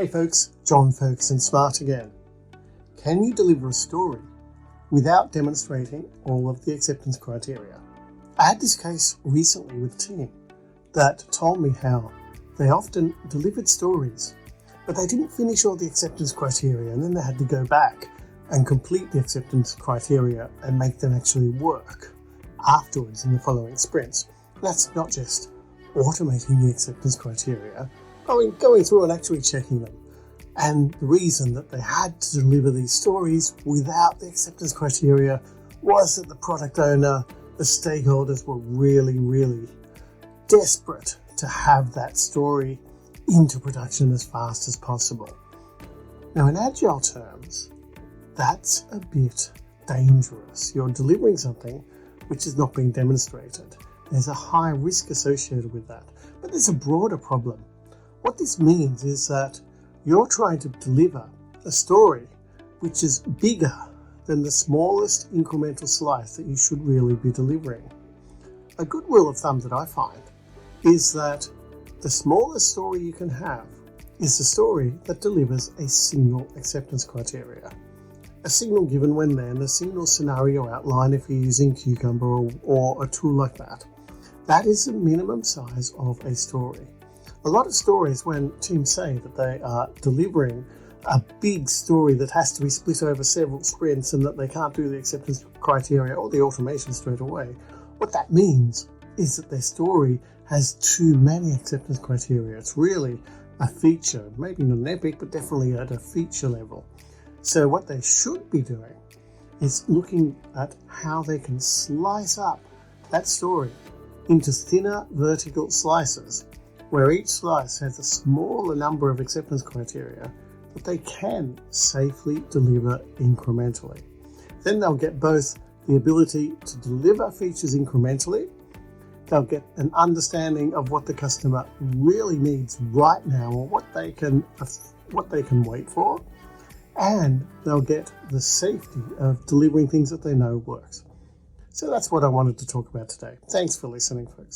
Hey folks, John Ferguson Smart again. Can you deliver a story without demonstrating all of the acceptance criteria? I had this case recently with a team that told me how they often delivered stories, but they didn't finish all the acceptance criteria, and then they had to go back and complete the acceptance criteria and make them actually work afterwards in the following sprints. That's not just automating the acceptance criteria, going through and actually checking them. And the reason that they had to deliver these stories without the acceptance criteria was that the product owner, the stakeholders were really desperate to have that story into production as fast as possible. Now, in agile terms, that's a bit dangerous. You're delivering something which is not being demonstrated. There's a high risk associated with that. But there's a broader problem. What this means is that you're trying to deliver a story which is bigger than the smallest incremental slice that you should really be delivering. A good rule of thumb that I find is that the smallest story you can have is the story that delivers a single acceptance criteria. A signal given when then, a signal scenario outline if you're using Cucumber or a tool like that. That is the minimum size of a story. A lot of stories, when teams say that they are delivering a big story that has to be split over several sprints and that they can't do the acceptance criteria or the automation straight away, what that means is that their story has too many acceptance criteria. It's really a feature, maybe not an epic, but definitely at a feature level. So what they should be doing is looking at how they can slice up that story into thinner vertical slices, where each slice has a smaller number of acceptance criteria that they can safely deliver incrementally. Then they'll get both the ability to deliver features incrementally, they'll get an understanding of what the customer really needs right now or what they can wait for, and they'll get the safety of delivering things that they know works. So that's what I wanted to talk about today. Thanks for listening, folks.